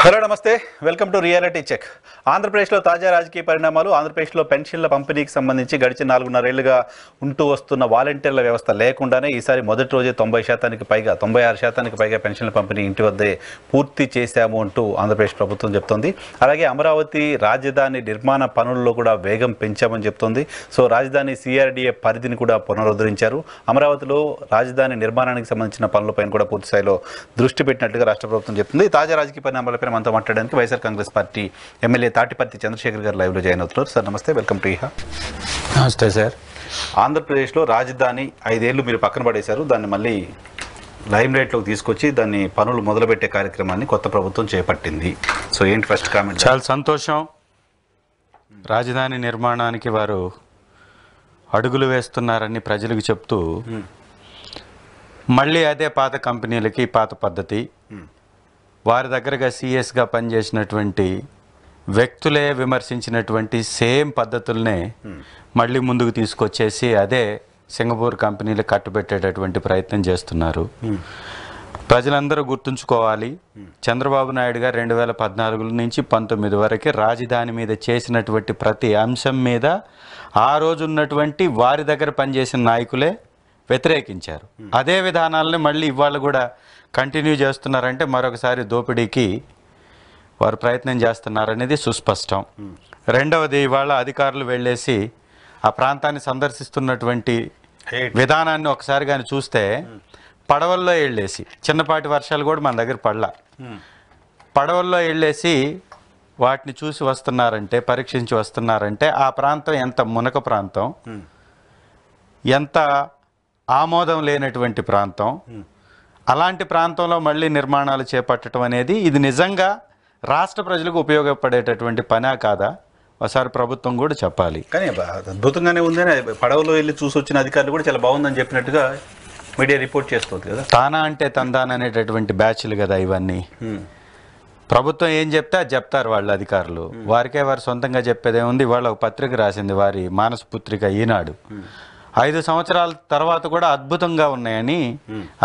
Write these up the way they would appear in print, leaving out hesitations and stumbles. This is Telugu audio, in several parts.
హలో నమస్తే, వెల్కమ్ టు రియాలిటీ చెక్. ఆంధ్రప్రదేశ్లో తాజా రాజకీయ పరిణామాలు. ఆంధ్రప్రదేశ్లో పెన్షన్ల పంపిణీకి సంబంధించి గడిచిన 4.5 ఏళ్లుగా ఉంటూ వస్తున్న వాలంటీర్ల వ్యవస్థ లేకుండానే ఈసారి మొదటి రోజే 96% పైగా పెన్షన్ల పంపిణీ ఇంటి వద్దే పూర్తి చేశాము అంటూ ఆంధ్రప్రదేశ్ ప్రభుత్వం చెప్తోంది. అలాగే అమరావతి రాజధాని నిర్మాణ పనుల్లో కూడా వేగం పెంచామని చెప్తోంది. సో రాజధాని CRDA పరిధిని కూడా పునరుద్ధరించారు. అమరావతిలో రాజధాని నిర్మాణానికి సంబంధించిన పనులపైన కూడా పూర్తి స్థాయిలో దృష్టి పెట్టినట్టుగా రాష్ట్ర ప్రభుత్వం చెప్తుంది. తాజా రాజకీయ పరిణామాలపై మనతో మాట్లాడడానికి వైఎస్ఆర్ కాంగ్రెస్ పార్టీ ఎమ్మెల్యే తాటిపర్తి చంద్రశేఖర్ గారు లైవ్లో జాయిన్ అవుతున్నారు. సార్ నమస్తే, వెల్కమ్ టు ఇహా. నమస్తే సార్. ఆంధ్రప్రదేశ్లో రాజధాని 5 ఏళ్ళు మీరు పక్కన పడేశారు. దాన్ని మళ్ళీ లైమ్ లైట్లోకి తీసుకొచ్చి దాన్ని పనులు మొదలుపెట్టే కార్యక్రమాన్ని కొత్త ప్రభుత్వం చేపట్టింది. సో ఏంటి ఫస్ట్ కామెంట్? చాలా సంతోషం. రాజధాని నిర్మాణానికి వారు అడుగులు వేస్తున్నారని ప్రజలకు చెప్తూ మళ్ళీ అదే పాత కంపెనీలకి పాత పద్ధతి, వారి దగ్గరగా సీఎస్గా పనిచేసినటువంటి వ్యక్తులే విమర్శించినటువంటి సేమ్ పద్ధతులనే మళ్ళీ ముందుకు తీసుకొచ్చేసి అదే సింగపూర్ కంపెనీలు కట్టుబెట్టేటటువంటి ప్రయత్నం చేస్తున్నారు. ప్రజలందరూ గుర్తుంచుకోవాలి, చంద్రబాబు నాయుడు గారు 2014 నుంచి 19 వరకు రాజధాని మీద చేసినటువంటి ప్రతి అంశం మీద ఆ రోజు ఉన్నటువంటి వారి దగ్గర పనిచేసిన నాయకులే వ్యతిరేకించారు. అదే విధానాలని మళ్ళీ ఇవాళ కూడా కంటిన్యూ చేస్తున్నారంటే మరొకసారి దోపిడీకి వారు ప్రయత్నం చేస్తున్నారనేది సుస్పష్టం. రెండవది, ఇవాళ అధికారులు వెళ్ళేసి ఆ ప్రాంతాన్ని సందర్శిస్తున్నటువంటి విధానాన్ని ఒకసారి కానీ చూస్తే పడవల్లో వెళ్ళేసి, చిన్నపాటి వర్షాలు కూడా మన దగ్గర పడలా, పడవల్లో వెళ్ళేసి వాటిని చూసి వస్తున్నారంటే, పరీక్షించి వస్తున్నారంటే ఆ ప్రాంతం ఎంత మునక ప్రాంతం, ఎంత ఆమోదం లేనటువంటి ప్రాంతం. అలాంటి ప్రాంతంలో మళ్ళీ నిర్మాణాలు చేపట్టడం అనేది ఇది నిజంగా రాష్ట్ర ప్రజలకు ఉపయోగపడేటటువంటి పనా కాదా ఒకసారి ప్రభుత్వం కూడా చెప్పాలి. కానీ అద్భుతంగానే ఉందని పడవలో వెళ్ళి చూసి వచ్చిన అధికారులు కూడా చాలా బాగుందని చెప్పినట్టుగా మీడియా రిపోర్ట్ చేస్తుంది కదా. తానా అంటే తందాన అనేటటువంటి బ్యాచ్లు కదా ఇవన్నీ. ప్రభుత్వం ఏం చెప్తే అది చెప్తారు వాళ్ళు అధికారులు. వారికే వారు సొంతంగా చెప్పేదేముంది. వాళ్ళ ఒక పత్రిక రాసింది, వారి మానస పుత్రిక ఈనాడు. 5 సంవత్సరాల తర్వాత కూడా అద్భుతంగా ఉన్నాయని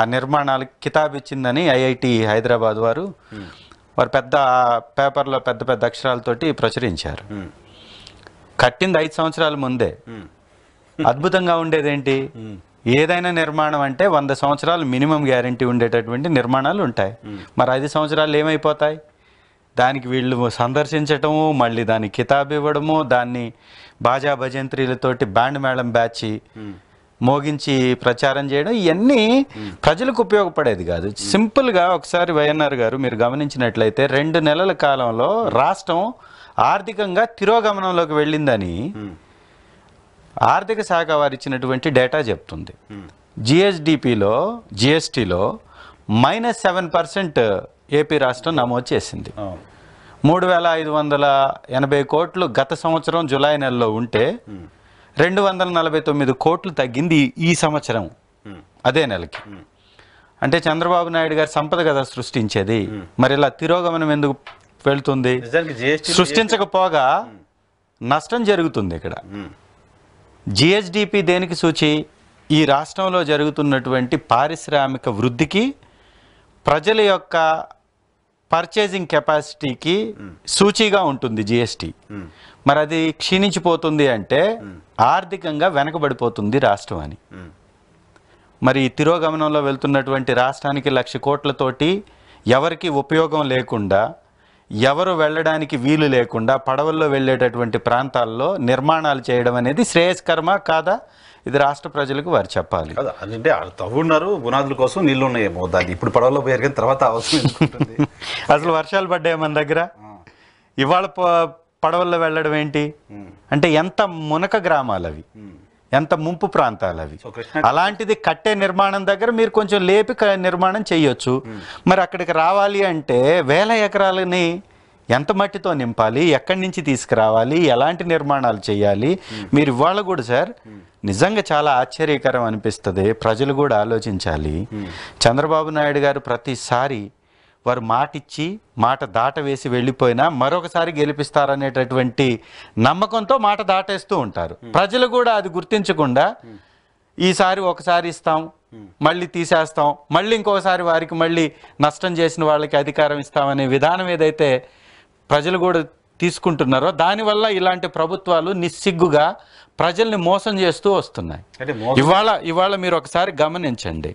ఆ నిర్మాణాలకు కితాబ్ ఇచ్చిందని IIT హైదరాబాద్ వారు పెద్ద పేపర్లో పెద్ద పెద్ద అక్షరాలతోటి ప్రచురించారు. కట్టింది 5 సంవత్సరాల ముందే. అద్భుతంగా ఉండేదేంటి? ఏదైనా నిర్మాణం అంటే 100 సంవత్సరాలు మినిమం గ్యారంటీ ఉండేటటువంటి నిర్మాణాలు ఉంటాయి. మరి 5 సంవత్సరాలు ఏమైపోతాయి? దానికి వీళ్ళు సందర్శించటము, మళ్ళీ దానికి కితాబ్ ఇవ్వడము, దాన్ని బాజా భజంత్రీలతోటి బ్యాండ్ మేళం బ్యాచ్ మోగించి ప్రచారం చేయడం, ఇవన్నీ ప్రజలకు ఉపయోగపడేది కాదు. సింపుల్గా ఒకసారి వైఎన్ఆర్ గారు మీరు గమనించినట్లయితే 2 నెలల కాలంలో రాష్ట్రం ఆర్థికంగా తిరోగమనంలోకి వెళ్ళిందని ఆర్థిక శాఖ వారు ఇచ్చినటువంటి డేటా చెప్తుంది. GSTలో -7% ఏపీ రాష్ట్రం నమోదు చేసింది. 3,580 కోట్లు గత సంవత్సరం జూలై నెలలో ఉంటే 249 కోట్లు తగ్గింది ఈ సంవత్సరం అదే నెలకి. అంటే చంద్రబాబు నాయుడు గారు సంపద కదా సృష్టించేది, మరి ఇలా తిరోగమనం ఎందుకు వెళ్తుంది? సృష్టించకపోగా నష్టం జరుగుతుంది ఇక్కడ. GSDP దేనికి సూచి? ఈ రాష్ట్రంలో జరుగుతున్నటువంటి పారిశ్రామిక వృద్ధికి, ప్రజల యొక్క పర్చేజింగ్ కెపాసిటీకి సూచిగా ఉంటుంది GST. మరి అది క్షీణించిపోతుంది అంటే ఆర్థికంగా వెనకబడిపోతుంది రాష్ట్రం అని. మరి తిరోగమనంలో వెళ్తున్నటువంటి రాష్ట్రానికి 1,00,000 కోట్లతోటి ఎవరికి ఉపయోగం లేకుండా, ఎవరు వెళ్ళడానికి వీలు లేకుండా పడవల్లో వెళ్ళేటటువంటి ప్రాంతాల్లో నిర్మాణాలు చేయడం అనేది శ్రేయస్కరమా కాదా? ఇది రాష్ట్ర ప్రజలకు వారు చెప్పాలి. అదంటే తవ్వున్నారు, పునాదుల కోసం నీళ్ళు ఉన్నాయేమో, దాన్ని ఇప్పుడు పడవలో పోయారు తర్వాత అవసరం. అసలు వర్షాలు పడ్డాయి మన దగ్గర, ఇవాళ పడవల్లో వెళ్ళడం ఏంటి అంటే ఎంత మునక గ్రామాలు అవి, ఎంత ముంపు ప్రాంతాలు అవి. అలాంటిది కట్టే నిర్మాణం దగ్గర మీరు కొంచెం లేపి నిర్మాణం చేయొచ్చు. మరి అక్కడికి రావాలి అంటే 1000 ఎకరాలని ఎంత మట్టితో నింపాలి, ఎక్కడి నుంచి తీసుకురావాలి, ఎలాంటి నిర్మాణాలు చేయాలి? మీరు ఇవాళ కూడా సార్ నిజంగా చాలా ఆశ్చర్యకరం అనిపిస్తుంది. ప్రజలు కూడా ఆలోచించాలి. చంద్రబాబు నాయుడు గారు ప్రతిసారి వారు మాటిచ్చి మాట దాట వేసి వెళ్ళిపోయినా మరొకసారి గెలిపిస్తారనేటటువంటి నమ్మకంతో మాట దాటేస్తూ ఉంటారు. ప్రజలు కూడా అది గుర్తించకుండా ఈసారి ఒకసారి ఇస్తాం, మళ్ళీ తీసేస్తాం, మళ్ళీ ఇంకోసారి వారికి మళ్ళీ నష్టం చేసిన వాళ్ళకి అధికారం ఇస్తామనే విధానం ఏదైతే ప్రజలు కూడా తీసుకుంటున్నారో దానివల్ల ఇలాంటి ప్రభుత్వాలు నిస్సిగ్గుగా ప్రజల్ని మోసం చేస్తూ వస్తున్నాయి. ఇవాళ మీరు ఒకసారి గమనించండి,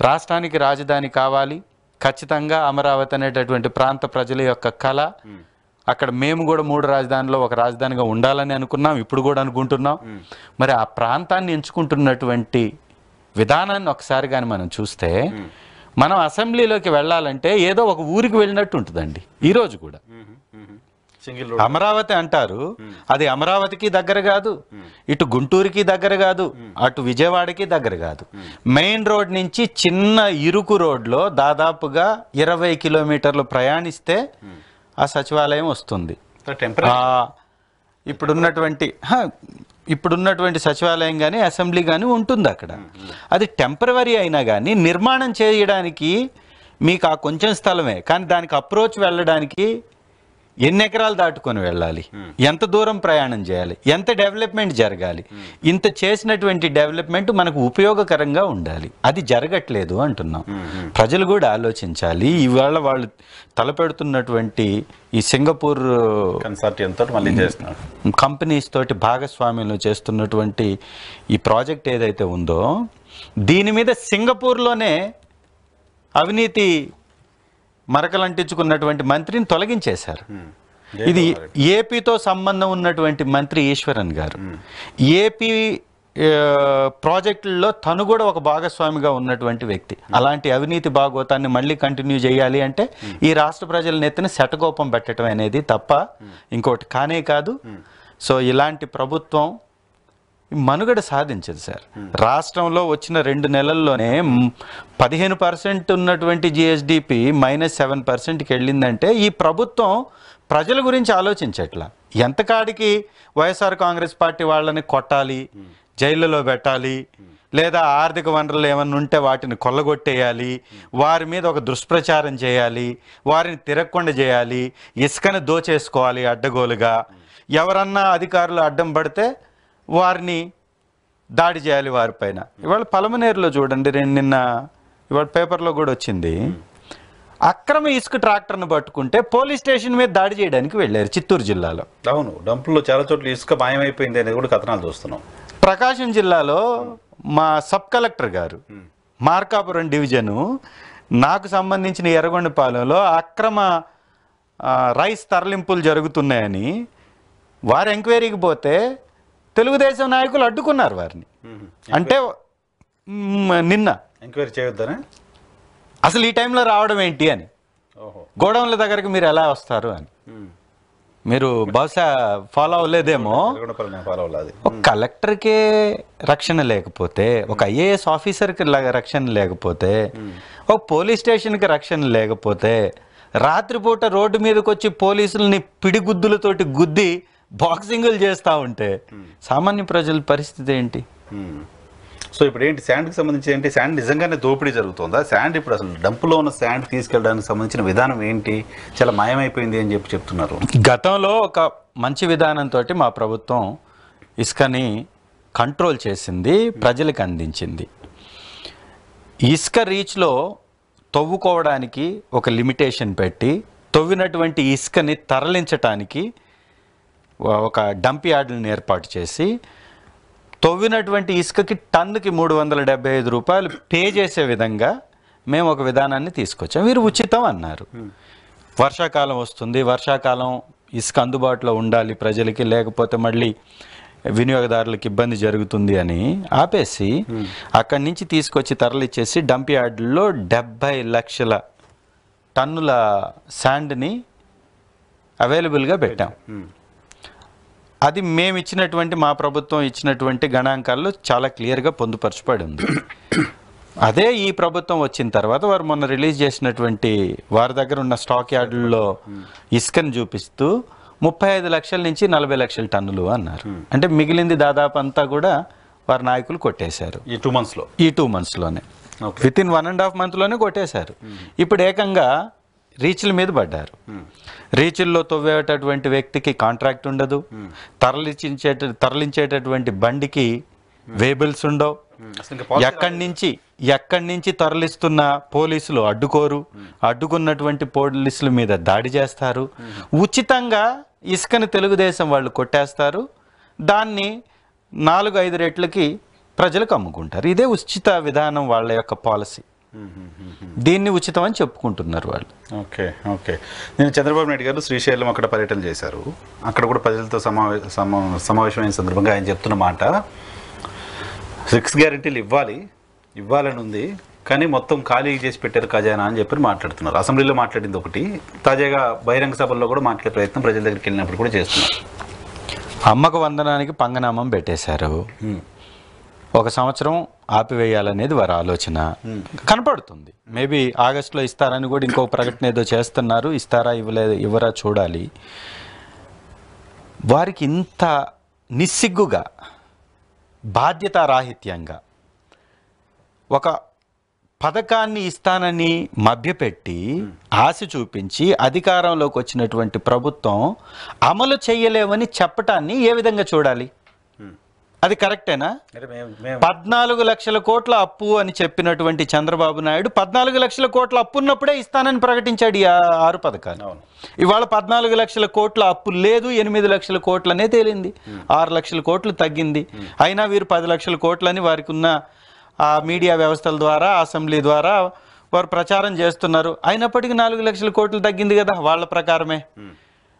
రాష్ట్రానికి రాజధాని కావాలి, ఖచ్చితంగా అమరావతి అనేటటువంటి ప్రాంత ప్రజల యొక్క కళ. అక్కడ మేము కూడా 3 రాజధానిలో ఒక రాజధానిగా ఉండాలని అనుకున్నాం, ఇప్పుడు కూడా అనుకుంటున్నాం. మరి ఆ ప్రాంతాన్ని ఎంచుకుంటున్నటువంటి విధానాన్ని ఒకసారి కానీ మనం చూస్తే, మనం అసెంబ్లీలోకి వెళ్ళాలంటే ఏదో ఒక ఊరికి వెళ్ళినట్టు ఉంటుందండి. ఈరోజు కూడా అమరావతి అంటారు, అది అమరావతికి దగ్గర కాదు, ఇటు గుంటూరుకి దగ్గర కాదు, అటు విజయవాడకి దగ్గర కాదు. మెయిన్ రోడ్ నుంచి చిన్న ఇరుకు రోడ్లో దాదాపుగా 20 కిలోమీటర్లు ప్రయాణిస్తే ఆ సచివాలయం వస్తుంది. ఇప్పుడున్నటువంటి సచివాలయం కానీ అసెంబ్లీ కానీ ఉంటుంది అక్కడ. అది టెంపరవరీ అయినా కానీ నిర్మాణం చేయడానికి మీకు ఆ కొంచెం స్థలమే, కానీ దానికి అప్రోచ్ వెళ్ళడానికి ఎన్ని ఎకరాలు దాటుకొని వెళ్ళాలి, ఎంత దూరం ప్రయాణం చేయాలి, ఎంత డెవలప్మెంట్ జరగాలి. ఇంత చేసినటువంటి డెవలప్మెంట్ మనకు ఉపయోగకరంగా ఉండాలి. అది జరగట్లేదు అంటున్నాం. ప్రజలు కూడా ఆలోచించాలి. ఇవాళ వాళ్ళు తలపెడుతున్నటువంటి ఈ సింగపూర్ కంపెనీస్ తోటి భాగస్వామ్యంలో చేస్తున్నటువంటి ఈ ప్రాజెక్ట్ ఏదైతే ఉందో, దీని మీద సింగపూర్లోనే అవినీతి మరకలంటించుకున్నటువంటి మంత్రిని తొలగించేశారు. ఇది ఏపీతో సంబంధం ఉన్నటువంటి మంత్రి ఈశ్వరన్ గారు. ఏపీ ప్రాజెక్టుల్లో తను కూడా ఒక భాగస్వామిగా ఉన్నటువంటి వ్యక్తి. అలాంటి అవినీతి భాగోతాన్ని మళ్ళీ కంటిన్యూ చేయాలి అంటే ఈ రాష్ట్ర ప్రజల నెత్తిన శటకోపం పెట్టడం అనేది తప్ప ఇంకోటి కానే కాదు. సో ఇలాంటి ప్రభుత్వం మనుగడ సాధించదు సార్. రాష్ట్రంలో వచ్చిన 2 నెలల్లోనే 15% ఉన్నటువంటి జిఎస్డిపి -7%కి వెళ్ళిందంటే ఈ ప్రభుత్వం ప్రజల గురించి ఆలోచించట్లా. ఎంతకాడికి వైఎస్ఆర్ కాంగ్రెస్ పార్టీ వాళ్ళని కొట్టాలి, జైళ్ళలో పెట్టాలి, లేదా ఆర్థిక వనరులు ఏమన్నా ఉంటే వాటిని కొల్లగొట్టేయాలి, వారి మీద ఒక దుష్ప్రచారం చేయాలి, వారిని తిరగకుండా చేయాలి, ఇసుకను దోచేసుకోవాలి అడ్డగోలుగా, ఎవరన్నా అధికారులు అడ్డం పడితే వారిని దాడి చేయాలి వారిపైన. ఇవాళ పలమనేరులో చూడండి, నిన్న ఇవాళ పేపర్లో కూడా వచ్చింది, అక్రమ ఇసుక ట్రాక్టర్ను పట్టుకుంటే పోలీస్ స్టేషన్ మీద దాడి చేయడానికి వెళ్ళారు చిత్తూరు జిల్లాలో. అవును, డంపుల్లో చాలా చోట్ల ఇసుక మాయమైపోయింది అనేది కూడా కథనాలు చూస్తున్నాం. ప్రకాశం జిల్లాలో మా సబ్ కలెక్టర్ గారు మార్కాపురం డివిజను నాకు సంబంధించిన ఎర్రగొండపాలెంలో అక్రమ రైస్ తరలింపులు జరుగుతున్నాయని వారు ఎంక్వైరీకి పోతే తెలుగుదేశం నాయకులు అడ్డుకున్నారు వారిని. అంటే నిన్న ఎంక్వైరీ చేయొద్దనే, అసలు ఈ టైంలో రావడం ఏంటి అని, గోడౌన్ల దగ్గరికి మీరు ఎలా వస్తారు అని. మీరు బహుశా ఫాలో అవ్వలేదేమో. ఒక కలెక్టర్కే రక్షణ లేకపోతే, ఒక ఐఏఎస్ ఆఫీసర్కి రక్షణ లేకపోతే, ఒక పోలీస్ స్టేషన్కి రక్షణ లేకపోతే, రాత్రిపూట రోడ్డు మీదకి వచ్చి పోలీసుల్ని పిడిగుద్దులతోటి గుద్ది బాక్సింగులు చేస్తూ ఉంటే సామాన్య ప్రజల పరిస్థితి ఏంటి? సో ఇప్పుడు ఏంటి, శాండ్కి సంబంధించి ఏంటి, శాండ్ నిజంగానే దోపిడీ జరుగుతుందా? శాండ్ ఇప్పుడు అసలు డంపులో ఉన్న శాండ్ తీసుకెళ్ళడానికి సంబంధించిన విధానం ఏంటి? చాలా మాయమైపోయింది అని చెప్తున్నారు. గతంలో ఒక మంచి విధానంతో మా ప్రభుత్వం ఇసుకని కంట్రోల్ చేసింది, ప్రజలకు అందించింది. ఇసుక రీచ్లో తవ్వుకోవడానికి ఒక లిమిటేషన్ పెట్టి, తవ్వినటువంటి ఇసుకని తరలించటానికి ఒక డంప్ యార్డులను ఏర్పాటు చేసి, తవ్వినటువంటి ఇసుకకి టన్నుకి 375 రూపాయలు పే చేసే విధంగా మేము ఒక విధానాన్ని తీసుకొచ్చాం. వీరు ఉచితం అన్నారు. వర్షాకాలం వస్తుంది, వర్షాకాలం ఇసుక అందుబాటులో ఉండాలి ప్రజలకి, లేకపోతే మళ్ళీ వినియోగదారులకు ఇబ్బంది జరుగుతుంది అని ఆపేసి అక్కడి నుంచి తీసుకొచ్చి తరలిచ్చేసి డంప్ యార్డుల్లో 70 లక్షల టన్నుల శాండ్ని అవైలబుల్గా పెట్టాం. అది మేము ఇచ్చినటువంటి, మా ప్రభుత్వం ఇచ్చినటువంటి గణాంకాల్లో చాలా క్లియర్గా పొందుపరచబడి ఉంది. అదే ఈ ప్రభుత్వం వచ్చిన తర్వాత వారు మొన్న రిలీజ్ చేసినటువంటి వారి దగ్గర ఉన్న స్టాక్ యార్డుల్లో ఇసుకను చూపిస్తూ 35 లక్షల నుంచి 40 లక్షల టన్నులు అన్నారు. అంటే మిగిలింది దాదాపు అంతా కూడా వారి నాయకులు కొట్టేశారు ఈ 2 మంత్స్లోనే. విత్ ఇన్ 1.5 మంత్లోనే కొట్టేశారు. ఇప్పుడు ఏకంగా రీచ్ల మీద పడ్డారు. రీచ్ల్లో తవ్వేటటువంటి వ్యక్తికి కాంట్రాక్ట్ ఉండదు, తరలించేటటువంటి బండికి వేబుల్స్ ఉండవు, ఎక్కడి నుంచి తరలిస్తున్న పోలీసులు అడ్డుకోరు, అడ్డుకున్నటువంటి పోలీసుల మీద దాడి చేస్తారు, ఉచితంగా ఇసుకని తెలుగుదేశం వాళ్ళు కొట్టేస్తారు, దాన్ని 4-5 రెట్లకి ప్రజలకు అమ్ముకుంటారు. ఇదే ఉచిత విధానం వాళ్ళ యొక్క పాలసీ. దీన్ని ఉచితం అని చెప్పుకుంటున్నారు వాళ్ళు. Okay okay. నేను చంద్రబాబు నాయుడు గారు శ్రీశైలం అక్కడ పర్యటన చేశారు. అక్కడ కూడా ప్రజలతో సమావేశమైన సందర్భంగా ఆయన చెప్తున్న మాట 6 గ్యారెంటీలు ఇవ్వాలని ఉంది, కానీ మొత్తం ఖాళీ చేసి పెట్టారు ఖజానా అని చెప్పి మాట్లాడుతున్నారు. అసెంబ్లీలో మాట్లాడింది ఒకటి, తాజాగా బహిరంగ సభల్లో కూడా మాట్లాడే ప్రయత్నం ప్రజల దగ్గరికి వెళ్ళినప్పుడు కూడా చేస్తున్నారు. అమ్మకు వందనానికి పంగనామం పెట్టేశారు. 1 సంవత్సరం ఆపివేయాలనేది వారి ఆలోచన కనపడుతుంది. మేబీ ఆగస్టులో ఇస్తారని కూడా ఇంకొక ప్రకటన ఏదో చేస్తున్నారు. ఇస్తారా ఇవ్వరా చూడాలి. వారికి ఇంత నిస్సిగ్గుగా, బాధ్యతారాహిత్యంగా ఒక పథకాన్ని ఇస్తానని మభ్యపెట్టి ఆశ చూపించి అధికారంలోకి వచ్చినటువంటి ప్రభుత్వం అమలు చేయలేవని చెప్పటాన్ని ఏ విధంగా చూడాలి? అది కరెక్టేనా? 14 లక్షల కోట్ల అప్పు అని చెప్పినటువంటి చంద్రబాబు నాయుడు 14 లక్షల కోట్ల అప్పు ఉన్నప్పుడే ఇస్తానని ప్రకటించాడు ఈ 6 పథకాలు. ఇవాళ 14 లక్షల కోట్ల అప్పు లేదు, 8 లక్షల కోట్లనే తేలింది, 6 లక్షల కోట్లు తగ్గింది. అయినా వీరు 10 లక్షల కోట్లని వారికి ఉన్న ఆ మీడియా వ్యవస్థల ద్వారా, అసెంబ్లీ ద్వారా వారు ప్రచారం చేస్తున్నారు. అయినప్పటికీ 4 లక్షల కోట్లు తగ్గింది కదా వాళ్ళ ప్రకారమే.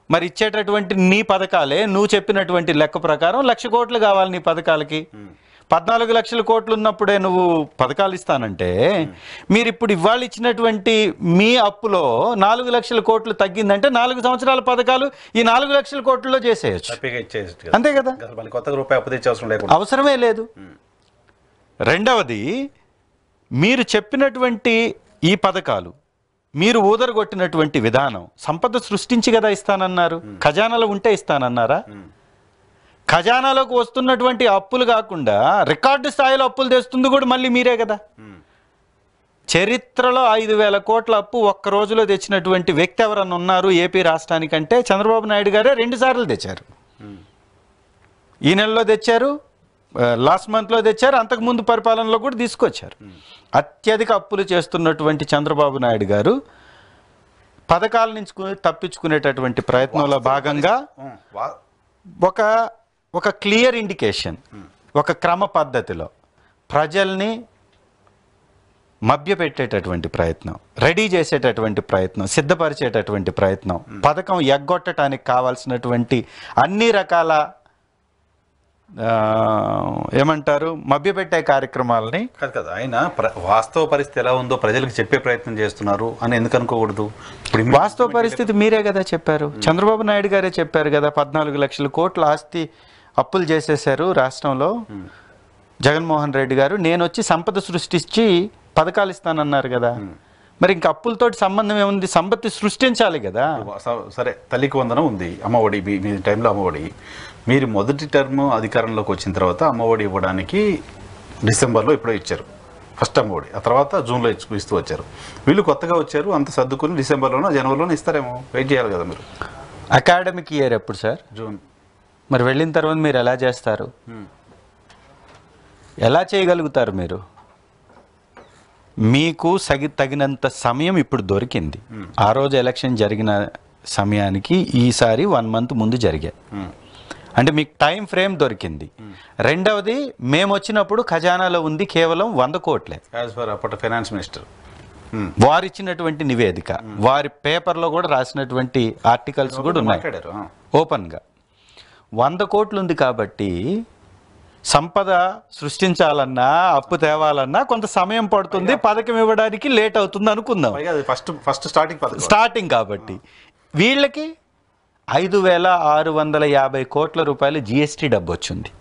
మరి ఇచ్చేటటువంటి నీ పథకాలే నువ్వు చెప్పినటువంటి లెక్క ప్రకారం 1,00,000 కోట్లు కావాలి నీ పథకాలకి. 14 లక్షల కోట్లు ఉన్నప్పుడే నువ్వు పథకాలు ఇస్తానంటే మీరు ఇప్పుడు ఇవాళ ఇచ్చినటువంటి మీ అప్పులో 4 లక్షల కోట్లు తగ్గిందంటే 4 సంవత్సరాల పథకాలు ఈ 4 లక్షల కోట్లలో చేసేయచ్చు. అంతే కదా, అవసరమే లేదు. రెండవది, మీరు చెప్పినటువంటి ఈ పథకాలు, మీరు ఊదరగొట్టినటువంటి విధానం సంపద సృష్టించి కదా ఇస్తానన్నారు. ఖజానాలో ఉంటే ఇస్తానన్నారా? ఖజానాలోకి వస్తున్నటువంటి అప్పులు కాకుండా రికార్డు స్థాయిలో అప్పులు తెస్తుంది కూడా మళ్ళీ మీరే కదా. చరిత్రలో 5,000 కోట్ల అప్పు ఒక్క రోజులో తెచ్చినటువంటి వ్యక్తి ఎవరన్నా ఉన్నారు ఏపీ రాష్ట్రానికంటే చంద్రబాబు నాయుడు గారే 2 సార్లు తెచ్చారు. ఈ నెలలో తెచ్చారు, లాస్ట్ మంత్లో తెచ్చారు, అంతకుముందు పరిపాలనలో కూడా తీసుకొచ్చారు. అత్యధిక అప్పులు చేస్తున్నటువంటి చంద్రబాబు నాయుడు గారు పథకాల నుంచి తప్పించుకునేటటువంటి ప్రయత్నంలో భాగంగా ఒక క్లియర్ ఇండికేషన్, ఒక క్రమ పద్ధతిలో ప్రజల్ని మభ్యపెట్టేటటువంటి ప్రయత్నం, రెడీ చేసేటటువంటి ప్రయత్నం, సిద్ధపరిచేటటువంటి ప్రయత్నం, పథకం ఎగ్గొట్టడానికి కావాల్సినటువంటి అన్ని రకాల ఏమంటారు మభ్యపెట్టే కార్యక్రమాలని కదా ఆయన వాస్తవ పరిస్థితి ఎలా ఉందో ప్రజలకు చెప్పే ప్రయత్నం చేస్తున్నారు అని ఎందుకు అనుకోకూడదు? వాస్తవ పరిస్థితి మీరే కదా చెప్పారు, చంద్రబాబు నాయుడు గారే చెప్పారు కదా. 14 లక్షల కోట్ల ఆస్తి అప్పులు చేసేశారు రాష్ట్రంలో జగన్మోహన్ రెడ్డి గారు. నేను వచ్చి సంపద సృష్టించి పథకాలు ఇస్తానన్నారు కదా. మరి ఇంకా అప్పులతోటి సంబంధం ఏముంది? సంపత్తి సృష్టించాలి కదా. సరే, తల్లికి వందనం ఉంది, అమ్మఒడి మీ టైంలో అమ్మఒడి, మీరు మొదటి టర్మ్ అధికారంలోకి వచ్చిన తర్వాత అమ్మఒడి ఇవ్వడానికి డిసెంబర్లో ఎప్పుడో ఇచ్చారు ఫస్ట్ అమ్మఒడి, ఆ తర్వాత జూన్లో ఇస్తూ వచ్చారు. వీళ్ళు కొత్తగా వచ్చారు, అంత సర్దుకుని డిసెంబర్లోనో జనవరిలోనో ఇస్తారేమో, వెయిట్ చేయాలి కదా మీరు. అకాడమిక్ ఇయర్ ఎప్పుడు సార్? జూన్. మరి వెళ్ళిన తర్వాత మీరు ఎలా చేస్తారు? ఎలా చేయగలుగుతారు మీరు? మీకు తగినంత సమయం ఇప్పుడు దొరికింది. ఆ రోజు ఎలక్షన్ జరిగిన సమయానికి ఈసారి 1 మంత్ ముందు జరిగాయి అంటే మీకు టైం ఫ్రేమ్ దొరికింది. రెండవది, మేము వచ్చినప్పుడు ఖజానాలో ఉంది కేవలం 100 కోట్లే. ఫైనాన్స్ మినిస్టర్ వారు ఇచ్చినటువంటి నివేదిక, వారి పేపర్లో కూడా రాసినటువంటి ఆర్టికల్స్ కూడా ఉన్నాయి ఓపెన్గా. 100 కోట్లు ఉంది కాబట్టి సంపద సృష్టించాలన్నా అప్పు తేవాలన్నా కొంత సమయం పడుతుంది, పథకం ఇవ్వడానికి లేట్ అవుతుంది అనుకుందాం. స్టార్టింగ్ కాబట్టి వీళ్ళకి 5,650 కోట్ల రూపాయలు జిఎస్టీ డబ్బు వచ్చింది.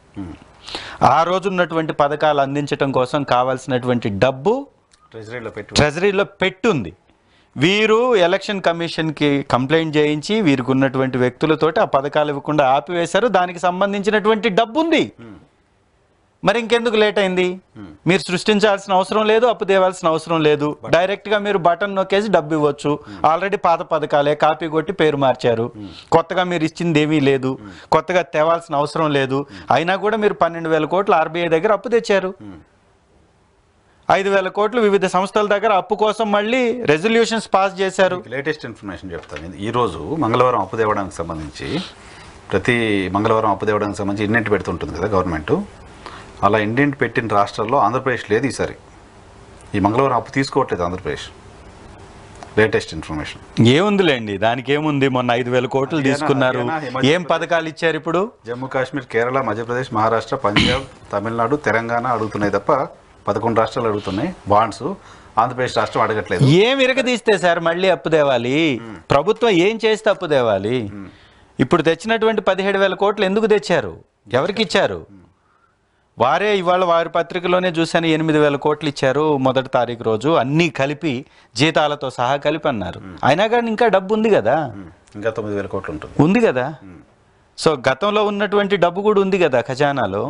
ఆ రోజు ఉన్నటువంటి పథకాలు అందించడం కోసం కావాల్సినటువంటి డబ్బు ట్రెజరీలో పెట్టుంది. వీరు ఎలక్షన్ కమిషన్కి కంప్లైంట్ చేయించి వీరికి ఉన్నటువంటి వ్యక్తులతోటి ఆ పథకాలు ఇవ్వకుండా ఆపివేశారు. దానికి సంబంధించినటువంటి డబ్బు ఉంది. మరి ఇంకెందుకు లేట్ అయింది? మీరు సృష్టించాల్సిన అవసరం లేదు, అప్పు తేవాల్సిన అవసరం లేదు. డైరెక్ట్గా మీరు బటన్ నొక్కేసి డబ్బు ఇవ్వచ్చు. ఆల్రెడీ పాత పథకాలే కాపీ కొట్టి పేరు మార్చారు. కొత్తగా మీరు ఇచ్చింది ఏమీ లేదు, కొత్తగా తేవాల్సిన అవసరం లేదు. అయినా కూడా మీరు 12,000 కోట్లు ఆర్బీఐ దగ్గర అప్పు తెచ్చారు. 5,000 కోట్లు వివిధ సంస్థల దగ్గర అప్పు కోసం మళ్ళీ రెజల్యూషన్స్ పాస్ చేశారు. లేటెస్ట్ ఇన్ఫర్మేషన్ చెప్తాను. ఈరోజు మంగళవారం అప్పు తేవడానికి సంబంధించి ప్రతి మంగళవారం అప్పు తేవడానికి సంబంధించి ఇండెంట్ పెడుతుంటుంది కదా గవర్నమెంట్. అలా ఇండెంట్ పెట్టిన రాష్ట్రాల్లో ఆంధ్రప్రదేశ్ లేదు ఈసారి. ఈ మంగళవారం అప్పు తీసుకోవట్లేదు ఆంధ్రప్రదేశ్. Latest information. ఏముందిలేండి, దానికి ఏముంది, మొన్న 5,000 కోట్లు తీసుకున్నారు. ఏం పథకాలు ఇచ్చారు ఇప్పుడు? జమ్మూ కాశ్మీర్, కేరళ, మధ్యప్రదేశ్, మహారాష్ట్ర, పంజాబ్, తమిళనాడు, తెలంగాణ అడుగుతున్నాయి తప్ప 11 రాష్ట్రాలు అడుగుతున్నాయి బాండ్స్. ఆంధ్రప్రదేశ్ రాష్ట్రం అడగట్లేదు. ఏం ఇరగదీస్తే సార్ మళ్ళీ అప్పు తేవాలి? ప్రభుత్వం ఏం చేస్తే అప్పు తేవాలి? ఇప్పుడు తెచ్చినటువంటి 17,000 కోట్లు ఎందుకు తెచ్చారు? ఎవరికి ఇచ్చారు? వారే ఇవాళ వారి పత్రికలోనే చూశాను 8,000 కోట్లు ఇచ్చారు మొదటి తారీఖు రోజు, అన్నీ కలిపి జీతాలతో సహా కలిపి అన్నారు. అయినా కానీ ఇంకా డబ్బు ఉంది కదా, ఇంకా 9,000 కోట్లు ఉంటుంది, ఉంది కదా. సో గతంలో ఉన్నటువంటి డబ్బు కూడా ఉంది కదా ఖజానాలో.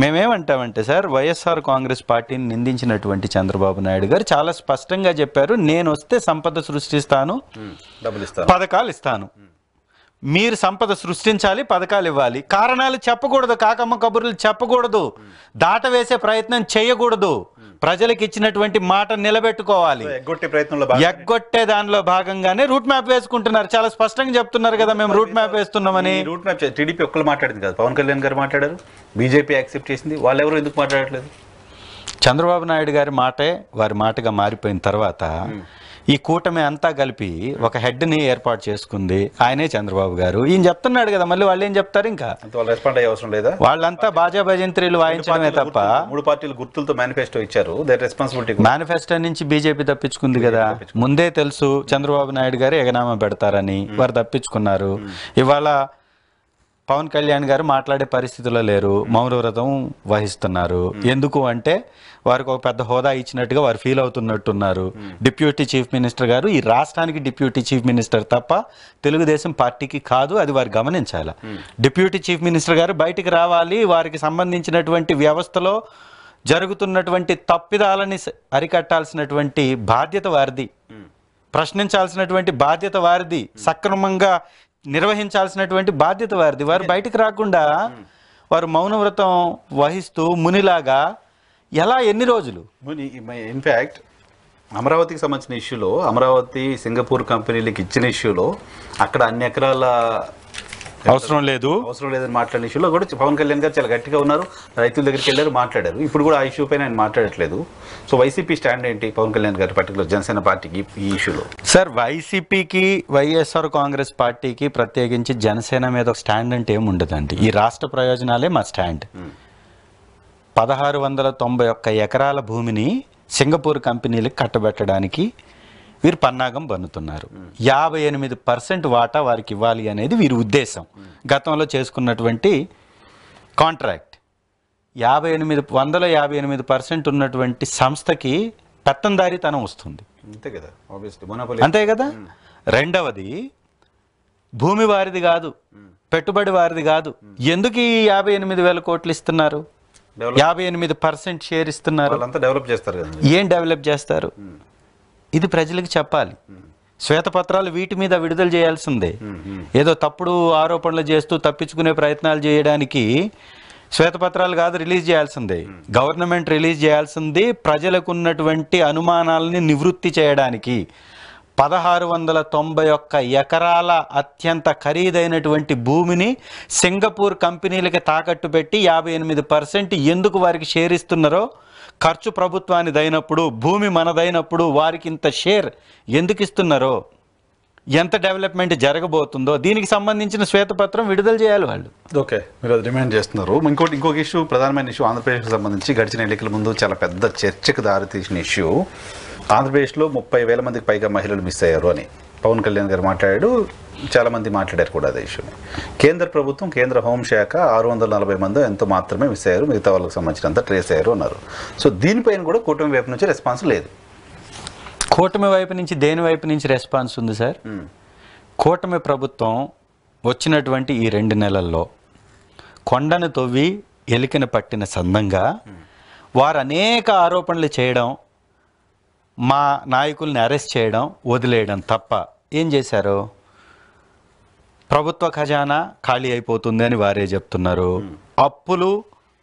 మేమేమంటామంటే సార్, వైఎస్ఆర్ కాంగ్రెస్ పార్టీని నిందించినటువంటి చంద్రబాబు నాయుడు గారు చాలా స్పష్టంగా చెప్పారు, నేను వస్తే సంపద సృష్టిస్తాను, పథకాలు ఇస్తాను. మీరు సంపద సృష్టించాలి, పథకాలు ఇవ్వాలి. కారణాలు చెప్పకూడదు, కాకమ్మ కబుర్లు చెప్పకూడదు, దాటవేసే ప్రయత్నం చేయకూడదు. ప్రజలకు ఇచ్చినటువంటి మాట నిలబెట్టుకోవాలి. ఎగ్గొట్టే దానిలో భాగంగానే రూట్ మ్యాప్ వేసుకుంటున్నారు. చాలా స్పష్టంగా చెప్తున్నారు కదా, మేము రూట్ మ్యాప్ వేస్తున్నామని. రూట్ మ్యాప్ టీడీపీ ఒక్కరు మాట్లాడింది కదా, పవన్ కళ్యాణ్ గారు మాట్లాడారు, బీజేపీ యాక్సెప్ట్ చేసింది. వాళ్ళు ఎవరు ఎందుకు మాట్లాడట్లేదు? చంద్రబాబు నాయుడు గారి మాటే వారి మాటగా మారిపోయిన తర్వాత ఈ కూటమి అంతా కలిపి ఒక హెడ్ని ఏర్పాటు చేసుకుంది, ఆయనే చంద్రబాబు గారు. ఈయన చెప్తున్నాడు కదా, మళ్ళీ వాళ్ళు ఏం చెప్తారు? ఇంకా రెస్పాండ్ అయ్యే అవసరం లేదా? వాళ్ళంతా బాజా భజంత్రీలు వాయించడమే తప్ప. 3 పార్టీలు గుర్తులతో మేనిఫెస్టో ఇచ్చారు, దట్ రెస్పాన్సిబిలిటీ. మేనిఫెస్టో నుంచి బీజేపీ తప్పించుకుంది కదా. ముందే తెలుసు చంద్రబాబు నాయుడు గారు ఎగనామా పెడతారని, వారు తప్పించుకున్నారు. ఇవాళ పవన్ కళ్యాణ్ గారు మాట్లాడే పరిస్థితిలో లేరు, మౌనవ్రతం వహిస్తున్నారు. ఎందుకు అంటే వారికి ఒక పెద్ద హోదా ఇచ్చినట్టుగా వారు ఫీల్ అవుతున్నట్టున్నారు. డిప్యూటీ చీఫ్ మినిస్టర్ గారు ఈ రాష్ట్రానికి డిప్యూటీ చీఫ్ మినిస్టర్ తప్ప తెలుగుదేశం పార్టీకి కాదు, అది వారు గమనించాలి. డిప్యూటీ చీఫ్ మినిస్టర్ గారు బయటికి రావాలి, వారికి సంబంధించినటువంటి వ్యవస్థలో జరుగుతున్నటువంటి తప్పిదాలని అరికట్టాల్సినటువంటి బాధ్యత వారిది, ప్రశ్నించాల్సినటువంటి బాధ్యత వారిది, సక్రమంగా నిర్వహించాల్సినటువంటి బాధ్యత వారిది. వారు బయటికి రాకుండా వారు మౌనవ్రతం వహిస్తూ మునిలాగా ఎలా, ఎన్ని రోజులు? ఇన్ఫ్యాక్ట్ అమరావతికి సంబంధించిన ఇష్యూలో, అమరావతి సింగపూర్ కంపెనీలకు ఇచ్చిన ఇష్యూలో అక్కడ అన్ని ఎకరాల అవసరం లేదని మాట్లాడిన ఇష్యూలో కూడా పవన్ కళ్యాణ్ గారు చాలా గట్టిగా ఉన్నారు. రైతుల దగ్గరికి వెళ్ళారు, మాట్లాడారు. ఇప్పుడు కూడా ఆ ఇష్యూ పైన ఆయన మాట్లాడట్లేదు. సో వైసీపీ స్టాండ్ ఏంటి పవన్ కళ్యాణ్ గారి, పర్టికులర్ జనసేన పార్టీకి ఈ ఇష్యూలో? సార్, వైసీపీకి వైఎస్ఆర్ కాంగ్రెస్ పార్టీకి ప్రత్యేకించి జనసేన మీద ఒక స్టాండ్ అంటే ఏమి ఉండదండి. ఈ రాష్ట్ర ప్రయోజనాలే మా స్టాండ్. 1691 ఎకరాల భూమిని సింగపూర్ కంపెనీలకు కట్టబెట్టడానికి వీరు పన్నాగం బన్నుతున్నారు. 58% వాటా వారికి ఇవ్వాలి అనేది వీరి ఉద్దేశం. గతంలో చేసుకున్నటువంటి కాంట్రాక్ట్ 58% ఉన్నటువంటి సంస్థకి పెత్తందారీతనం వస్తుంది. అంతే కదా. రెండవది, భూమి వారిది కాదు, పెట్టుబడి వారిది కాదు. ఎందుకు ఈ 58,000 కోట్లు ఇస్తున్నారు? 58% షేర్ ఇస్తున్నారు. ఏం డెవలప్ చేస్తారు? ఇది ప్రజలకు చెప్పాలి. శ్వేతపత్రాలు వీటి మీద విడుదల చేయాల్సిందే. ఏదో తప్పుడు ఆరోపణలు చేస్తూ తప్పించుకునే ప్రయత్నాలు చేయడానికి శ్వేతపత్రాలు కాదు రిలీజ్ చేయాల్సిందే. గవర్నమెంట్ రిలీజ్ చేయాల్సింది ప్రజలకు ఉన్నటువంటి అనుమానాలని నివృత్తి చేయడానికి. 1691 ఎకరాల అత్యంత ఖరీదైనటువంటి భూమిని సింగపూర్ కంపెనీలకి తాకట్టు పెట్టి 58% ఎందుకు వారికి షేర్ ఇస్తున్నారో, ఖర్చు ప్రభుత్వానిదైనప్పుడు, భూమి మనదైనప్పుడు వారికి ఇంత షేర్ ఎందుకు ఇస్తున్నారో, ఎంత డెవలప్మెంట్ జరగబోతుందో దీనికి సంబంధించిన శ్వేతపత్రం విడుదల చేయాలి వాళ్ళు. ఓకే, మీరు అది డిమాండ్ చేస్తున్నారు. ఇంకొక ఇష్యూ, ప్రధానమైన ఇష్యూ ఆంధ్రప్రదేశ్కి సంబంధించి గడిచిన ఎన్నికల ముందు చాలా పెద్ద చర్చకు దారితీసిన ఇష్యూ. ఆంధ్రప్రదేశ్లో 30,000 మందికి పైగా మహిళలు మిస్ అయ్యారు అని పవన్ కళ్యాణ్ గారు మాట్లాడాడు. చాలామంది మాట్లాడారు కూడా అదే ఇష్యూని. కేంద్ర ప్రభుత్వం, కేంద్ర హోంశాఖ 640 మంది ఎంతో మాత్రమే మిస్ అయ్యారు, మిగతా వాళ్ళకి సంబంధించినంత ట్రేస్ అయ్యారు అన్నారు. సో దీనిపైన కూడా కూటమి వైపు నుంచి రెస్పాన్స్ లేదు. కూటమి వైపు నుంచి దేని వైపు నుంచి రెస్పాన్స్ ఉంది సార్? కూటమి ప్రభుత్వం వచ్చినటువంటి ఈ 2 నెలల్లో కొండను తవ్వి ఎలికను పట్టిన సందంగా వారు అనేక ఆరోపణలు చేయడం, మా నాయకుల్ని అరెస్ట్ చేయడం, వదిలేయడం తప్ప ఏం చేశారు? ప్రభుత్వ ఖజానా ఖాళీ అయిపోతుంది అని వారే చెప్తున్నారు. అప్పులు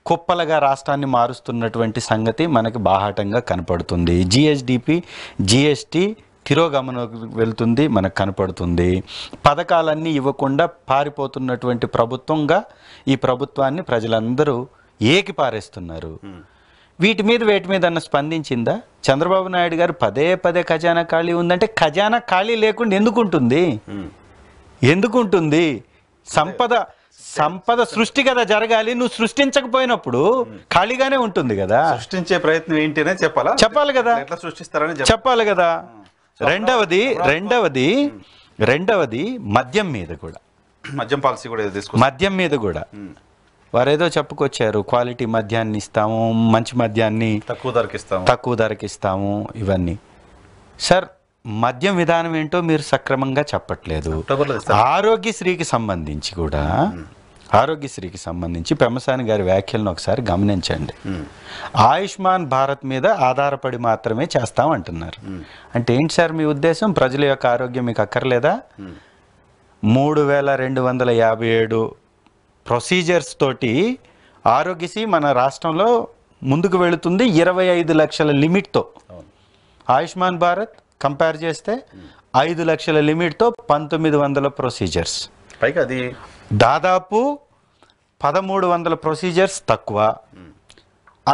కుప్పలుగా రాష్ట్రాన్ని మారుస్తున్నటువంటి సంగతి మనకి బాహాటంగా కనపడుతుంది. జిఎస్టీ తిరోగమనం వెళ్తుంది, మనకు కనపడుతుంది. పథకాలన్నీ ఇవ్వకుండా పారిపోతున్నటువంటి ప్రభుత్వంగా ఈ ప్రభుత్వాన్ని ప్రజలందరూ ఏకిపారేస్తున్నారు. వీటి మీద అన్న స్పందించిందా? చంద్రబాబు నాయుడు గారు పదే పదే ఖజానా ఖాళీ ఉందంటే ఖజానా ఖాళీ లేకుండా ఎందుకుంటుంది? సంపద సృష్టి కదా జరగాలి. నువ్వు సృష్టించకపోయినప్పుడు ఖాళీగానే ఉంటుంది కదా. సృష్టించే ప్రయత్నం ఏంటనే చెప్పాలి కదా, ఎట్లా సృష్టిస్తారని చెప్పాలి కదా. రెండవది మద్యం మీద కూడా, మద్యం పాలసీ కూడా మద్యం మీద కూడా వారేదో చెప్పుకొచ్చారు, క్వాలిటీ మద్యాన్ని ఇస్తాము, మంచి మద్యాన్ని తక్కువ ధరకి ఇస్తాము. ఇవన్నీ సార్ మద్యం విధానం ఏంటో మీరు సక్రమంగా చెప్పట్లేదు. ఆరోగ్యశ్రీకి సంబంధించి పెమ్మసాని గారి వ్యాఖ్యలను ఒకసారి గమనించండి. ఆయుష్మాన్ భారత్ మీద ఆధారపడి మాత్రమే చేస్తామంటున్నారు. అంటే ఏంటి సార్ మీ ఉద్దేశం? ప్రజల యొక్క ఆరోగ్యం మీకు అక్కర్లేదా? 3257 ప్రొసీజర్స్ తోటి ఆరోగ్యశ్రీ మన రాష్ట్రంలో ముందుకు వెళుతుంది 25 లక్షల లిమిట్తో. ఆయుష్మాన్ భారత్ కంపేర్ చేస్తే 5 లక్షల లిమిట్తో 1900 ప్రొసీజర్స్, పైగా అది దాదాపు 1300 ప్రొసీజర్స్ తక్కువ,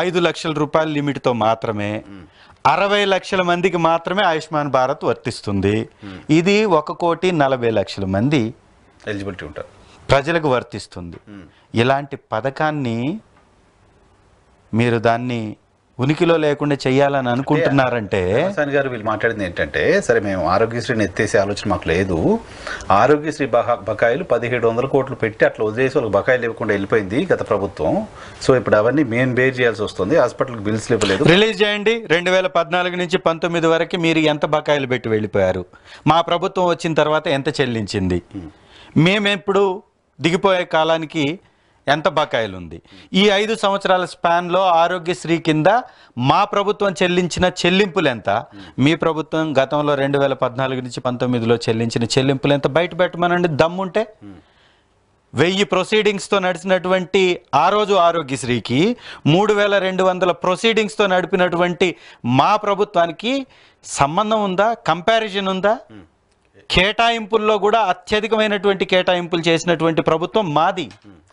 5 లక్షల రూపాయల లిమిట్తో మాత్రమే 60 లక్షల మందికి మాత్రమే ఆయుష్మాన్ భారత్ వర్తిస్తుంది. ఇది 1,40,00,000 మంది ఎలిజిబిలిటీ ఉంటారు, ప్రజలకు వర్తిస్తుంది. ఇలాంటి పథకాన్ని మీరు దాన్ని ఉనికిలో లేకుండా చేయాలని అనుకుంటున్నారంటే గారు వీళ్ళు మాట్లాడింది ఏంటంటే, సరే మేము ఆరోగ్యశ్రీని ఎత్తేసే ఆలోచన మాకు లేదు, ఆరోగ్యశ్రీ బకాయిలు 1700 కోట్లు పెట్టి అట్లా వదిలేసి వాళ్ళకి బకాయిలు ఇవ్వకుండా వెళ్ళిపోయింది గత ప్రభుత్వం. సో ఇప్పుడు అవన్నీ మేము బేర్ చేయాల్సి వస్తుంది, హాస్పిటల్కి బిల్స్ ఇవ్వలేదు. రిలీజ్ చేయండి. 2014 నుంచి 19 వరకు మీరు ఎంత బకాయిలు పెట్టి వెళ్ళిపోయారు, మా ప్రభుత్వం వచ్చిన తర్వాత ఎంత చెల్లించింది, మేమెప్పుడు దిగిపోయే కాలానికి ఎంత బకాయిలు ఉంది, ఈ 5 సంవత్సరాల స్పాన్లో ఆరోగ్యశ్రీ కింద మా ప్రభుత్వం చెల్లించిన చెల్లింపులు ఎంత, మీ ప్రభుత్వం గతంలో 2014 నుంచి 19లో చెల్లించిన చెల్లింపులు ఎంత బయట పెట్టమనండి దమ్ముంటే. 1000 ప్రొసీడింగ్స్తో నడిచినటువంటి ఆ రోజు ఆరోగ్యశ్రీకి 3200 ప్రొసీడింగ్స్తో నడిపినటువంటి మా ప్రభుత్వానికి సంబంధం ఉందా? కంపారిజన్ ఉందా? కేటాయింపుల్లో కూడా అత్యధికమైనటువంటి కేటాయింపులు చేసినటువంటి ప్రభుత్వం మాది.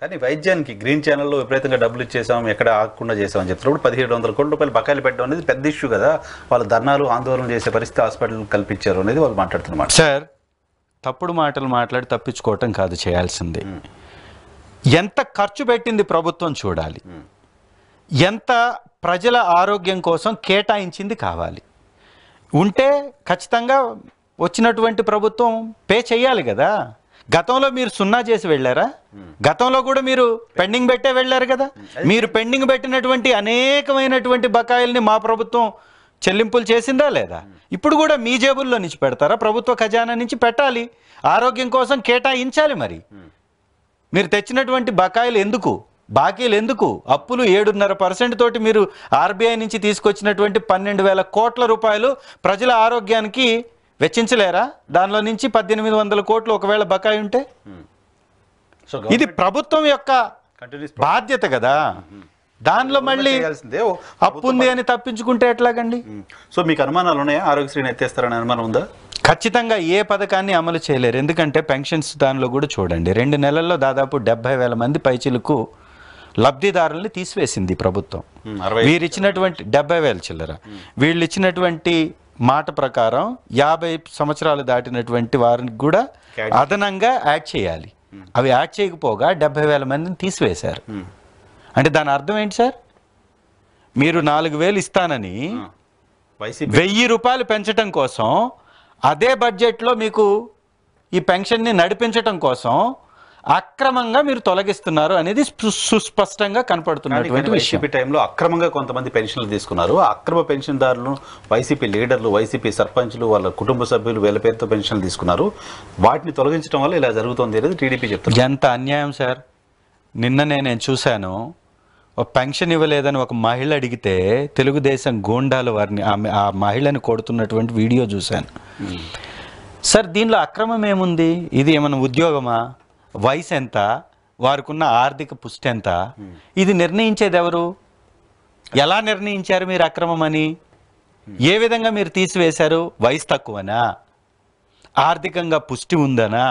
కానీ వైద్యానికి గ్రీన్ ఛానల్లో విపరీతంగా డబ్బులు ఇచ్చేసాం, ఎక్కడ ఆగకుండా చేసామని చెప్తున్నప్పుడు 1700 కోట్ల రూపాయలు బకాయిలు పెట్టడం అనేది పెద్ద ఇష్యూ కదా. వాళ్ళు ధర్నాలు ఆందోళన చేసే పరిస్థితి హాస్పిటల్ కల్పించారు అనేది వాళ్ళు మాట్లాడుతున్నమాట. సార్ తప్పుడు మాటలు మాట్లాడి తప్పించుకోవటం కాదు చేయాల్సింది. ఎంత ఖర్చు పెట్టింది ప్రభుత్వం చూడాలి, ఎంత ప్రజల ఆరోగ్యం కోసం కేటాయించింది కావాలి. ఉంటే ఖచ్చితంగా వచ్చినటువంటి ప్రభుత్వం పే చేయాలి కదా. గతంలో మీరు 0 చేసి వెళ్ళారా? గతంలో కూడా మీరు పెండింగ్ పెట్టే వెళ్ళారు కదా. మీరు పెండింగ్ పెట్టినటువంటి అనేకమైనటువంటి బకాయిల్ని మా ప్రభుత్వం చెల్లింపులు చేసిందా లేదా? ఇప్పుడు కూడా మీ జేబుల్లో నుంచి పెడతారా? ప్రభుత్వ ఖజానా నుంచి పెట్టాలి, ఆరోగ్యం కోసం కేటాయించాలి. మరి మీరు తెచ్చినటువంటి బకాయిలు ఎందుకు, బాకీలు ఎందుకు? అప్పులు 7.5% తోటి మీరు ఆర్బీఐ నుంచి తీసుకొచ్చినటువంటి 12,000 కోట్ల రూపాయలు ప్రజల ఆరోగ్యానికి వెచ్చించలేరా? దానిలో నుంచి 1800 కోట్లు ఒకవేళ బకాయి ఉంటే ఇది ప్రభుత్వం యొక్క బాధ్యత కదా. దానిలో మళ్ళీ అప్పు ఉంది అని తప్పించుకుంటే ఎట్లాగండి? సో మీకు అనుమానాలు ఉన్నాయా? ఆరోగ్యశ్రీని ఎత్తేస్తారని అనుమానం ఉందా? ఖచ్చితంగా ఏ పథకాన్ని అమలు చేయలేరు. ఎందుకంటే పెన్షన్స్ దానిలో కూడా చూడండి, 2 నెలల్లో దాదాపు 70,000 మంది పైచిలకు లబ్ధిదారుల్ని తీసివేసింది ప్రభుత్వం. వీరిచ్చినటువంటి 70,000 చిల్లర, వీళ్ళు ఇచ్చినటువంటి మాట ప్రకారం 50 సంవత్సరాలు దాటినటువంటి వారికి కూడా అదనంగా యాడ్ చేయాలి. అవి యాడ్ చేయకపోగా 70,000 మందిని తీసివేశారు. అంటే దాని అర్థం ఏంటి సార్? మీరు 4,000 ఇస్తానని 1000 రూపాయలు పెంచడం కోసం, అదే బడ్జెట్లో మీకు ఈ పెన్షన్ని నడిపించడం కోసం అక్రమంగా మీరు తొలగిస్తున్నారు అనేది సుస్పష్టంగా కనపడుతున్నటువంటి విషయం. టైంలో అక్రమంగా కొంతమంది పెన్షన్లు తీసుకున్నారు. ఆ అక్రమ పెన్షన్దారులను వైసీపీ లీడర్లు, వైసీపీ సర్పంచ్లు, వాళ్ళ కుటుంబ సభ్యులు వీళ్ళ పేరుతో పెన్షన్లు తీసుకున్నారు. వాటిని తొలగించడం వల్ల ఇలా జరుగుతుంది అనేది టీడీపీ చెప్తుంది. ఎంత అన్యాయం సార్. నిన్ననే నేను చూశాను, ఒక పెన్షన్ ఇవ్వలేదని ఒక మహిళ అడిగితే తెలుగుదేశం గూండాలు వారిని ఆ మహిళని కొడుతున్నటువంటి వీడియో చూశాను. సార్ దీనిలో అక్రమం ఏముంది? ఇది ఏమైనా ఉద్యోగమా? వయసు ఎంత? వారికున్న ఆర్థిక పుష్టి ఎంత, ఇది నిర్ణయించేది ఎవరు? ఎలా నిర్ణయించారు మీరు అక్రమం అని? ఏ విధంగా మీరు తీసివేశారు? వయసు తక్కువనా, ఆర్థికంగా పుష్టి ఉందనా?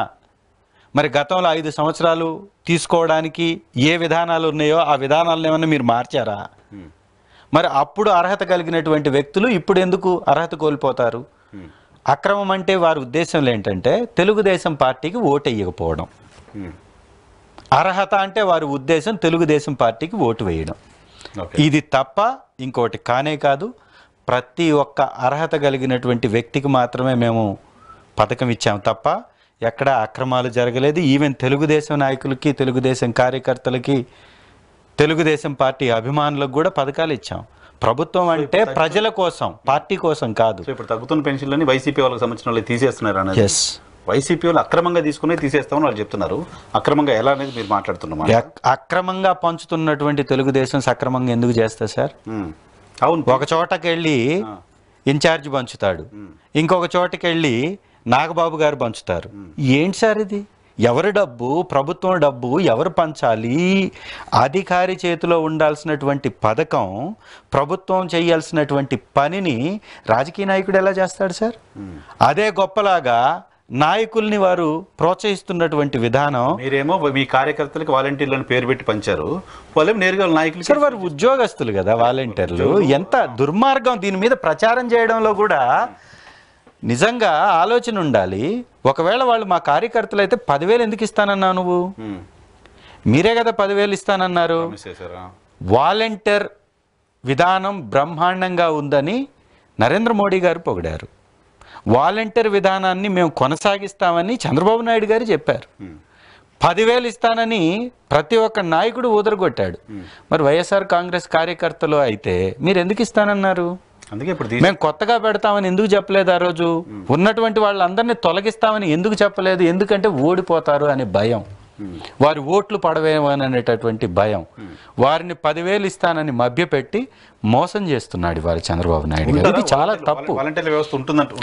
మరి గతంలో 5 సంవత్సరాలు తీసుకోవడానికి ఏ విధానాలు ఉన్నాయో ఆ విధానాలను ఏమన్నా మీరు మార్చారా? మరి అప్పుడు అర్హత కలిగినటువంటి వ్యక్తులు ఇప్పుడు ఎందుకు అర్హత కోల్పోతారు? అక్రమం అంటే వారి ఉద్దేశంలో ఏంటంటే తెలుగుదేశం పార్టీకి ఓటు వేయకపోవడం. అర్హత అంటే వారి ఉద్దేశం తెలుగుదేశం పార్టీకి ఓటు వేయడం. ఇది తప్ప ఇంకోటి కానే కాదు. ప్రతి ఒక్క అర్హత కలిగినటువంటి వ్యక్తికి మాత్రమే మేము పథకం ఇచ్చాము తప్ప ఎక్కడ అక్రమాలు జరగలేదు. ఈవెన్ తెలుగుదేశం నాయకులకి, తెలుగుదేశం కార్యకర్తలకి, తెలుగుదేశం పార్టీ అభిమానులకు కూడా పథకాలు ఇచ్చాం. ప్రభుత్వం అంటే ప్రజల కోసం, పార్టీ కోసం కాదు. ఇప్పుడు తగ్గుతున్న పెన్షన్లని వైసీపీ వాళ్ళకి సంబంధించిన వాళ్ళు తీసేస్తున్నారు అన్నది. వైసీపీ వాళ్ళు అక్రమంగా తీసుకుని తీసేస్తామని వాళ్ళు చెప్తున్నారు. అక్రమంగా ఎలా అనేది మీరు మాట్లాడుతున్నారు. అక్రమంగా పంచుతున్నటువంటి తెలుగుదేశం సక్రమంగా ఎందుకు చేస్తా సార్? అవును, ఒక చోటకి వెళ్ళి ఇన్ఛార్జ్ పంచుతాడు, ఇంకొక చోటకి వెళ్ళి నాగబాబు గారు పంచుతారు. ఏంటి సార్ ఇది? ఎవరి డబ్బు? ప్రభుత్వం డబ్బు ఎవరు పంచాలి? అధికారి చేతిలో ఉండాల్సినటువంటి పథకం, ప్రభుత్వం చేయాల్సినటువంటి పనిని రాజకీయ నాయకుడు ఎలా చేస్తాడు సార్? అదే గొప్పలాగా నాయకుల్ని వారు ప్రోత్సహిస్తున్నటువంటి విధానం. మీరేమో మీ కార్యకర్తలకు వాలంటీర్లను పేరు పెట్టి పంచారు, వాళ్ళేమో నేరుగా నాయకులు. సార్ వారు ఉద్యోగస్తులు కదా వాలంటీర్లు. ఎంత దుర్మార్గం! దీని మీద ప్రచారం చేయడంలో కూడా నిజంగా ఆలోచన ఉండాలి. ఒకవేళ వాళ్ళు మా కార్యకర్తలు అయితే 10,000 ఎందుకు ఇస్తానన్నావు నువ్వు? మీరే కదా 10,000 ఇస్తానన్నారు. వాలంటీర్ విధానం బ్రహ్మాండంగా ఉందని నరేంద్ర మోడీ గారు పొగిడారు. వాలంటీర్ విధానాన్ని మేము కొనసాగిస్తామని చంద్రబాబు నాయుడు గారు చెప్పారు. 10,000 ఇస్తానని ప్రతి ఒక్క నాయకుడు ఊదరగొట్టాడు. మరి వైఎస్ఆర్ కాంగ్రెస్ కార్యకర్తలు అయితే మీరు ఎందుకు ఇస్తానన్నారు? మేము కొత్తగా పెడతామని ఎందుకు చెప్పలేదు? ఆ రోజు ఉన్నటువంటి వాళ్ళందరినీ తొలగిస్తామని ఎందుకు చెప్పలేదు? ఎందుకంటే ఓడిపోతారు అనే భయం, వారి ఓట్లు పడవేమనేటటువంటి భయం. వారిని 10,000 ఇస్తానని మభ్యపెట్టి మోసం చేస్తున్నాడు వారి చంద్రబాబు నాయుడు గారు. ఇది చాలా తప్పు.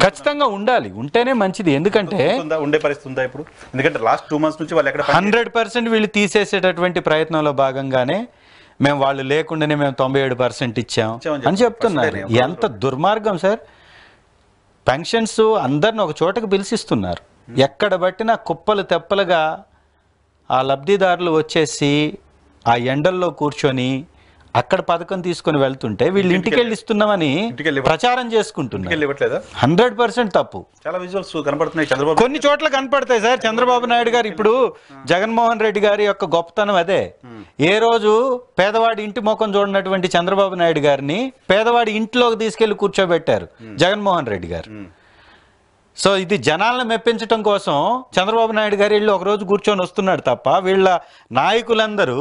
ఖచ్చితంగా ఉండాలి, ఉంటేనే మంచిది. ఎందుకంటే 100% వీళ్ళు తీసేసేటటువంటి ప్రయత్నంలో భాగంగానే మేము వాళ్ళు లేకుండానే మేము 97% ఇచ్చాం అని చెప్తున్నారు. ఎంత దుర్మార్గం సార్! పెన్షన్స్ అందరిని ఒక చోటకు పిలిచిస్తున్నారు. ఎక్కడ బట్టినా కుప్పలు తెప్పలుగా ఆ లబ్ధిదారులు వచ్చేసి ఆ ఎండల్లో కూర్చొని అక్కడ పథకం తీసుకొని వెళ్తుంటే వీళ్ళు ఇంటికి వెళ్ళి ఇస్తున్నామని ప్రచారం చేసుకుంటున్నారు. 100% తప్పు. చాలా విజువల్స్ కనపడుతున్నాయి. చంద్రబాబు కొన్ని చోట్ల కనపడతాయి సార్. చంద్రబాబు నాయుడు గారు ఇప్పుడు జగన్మోహన్ రెడ్డి గారి యొక్క గొప్పతనం అదే. ఏ రోజు పేదవాడి ఇంటి ముఖం చూడనటువంటి చంద్రబాబు నాయుడు గారిని పేదవాడి ఇంట్లోకి తీసుకెళ్లి కూర్చోబెట్టారు జగన్మోహన్ రెడ్డి గారు. సో ఇది జనాలను మెప్పించడం కోసం చంద్రబాబు నాయుడు గారు వెళ్ళి ఒకరోజు కూర్చొని వస్తున్నాడు తప్ప వీళ్ళ నాయకులందరూ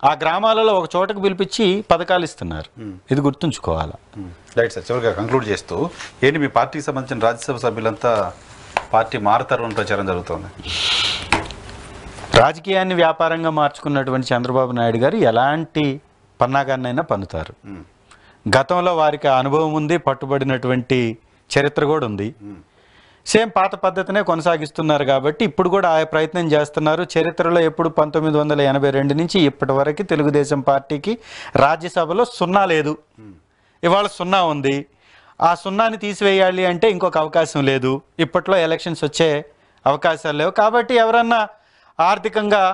ఆ గ్రామాలలో ఒక చోటకు పిలిపించి పథకాలు ఇస్తున్నారు. ఇది గుర్తుంచుకోవాలా. రైట్ సార్, చివరిగా కంక్లూడ్ చేస్తూ ఏంటి మీ పార్టీకి సంబంధించిన రాజ్యసభ సభ్యులంతా పార్టీ మారుతారు అని ప్రచారం జరుగుతుంది. రాజకీయాన్ని వ్యాపారంగా మార్చుకున్నటువంటి చంద్రబాబు నాయుడు గారు ఎలాంటి పన్నాగాన్నైనా పన్నుతారు. గతంలో వారికి అనుభవం ఉంది, పట్టుబడినటువంటి చరిత్ర కూడా ఉంది. సేమ్ పాత పద్ధతినే కొనసాగిస్తున్నారు కాబట్టి ఇప్పుడు కూడా ఆ ప్రయత్నం చేస్తున్నారు. చరిత్రలో ఎప్పుడు 1982 నుంచి ఇప్పటి వరకు తెలుగుదేశం పార్టీకి రాజ్యసభలో 0 లేదు. ఇవాళ 0 ఉంది. ఆ 0ని తీసివేయాలి అంటే ఇంకొక అవకాశం లేదు. ఇప్పట్లో ఎలక్షన్స్ వచ్చే అవకాశాలు లేవు. కాబట్టి ఎవరన్నా ఆర్థికంగా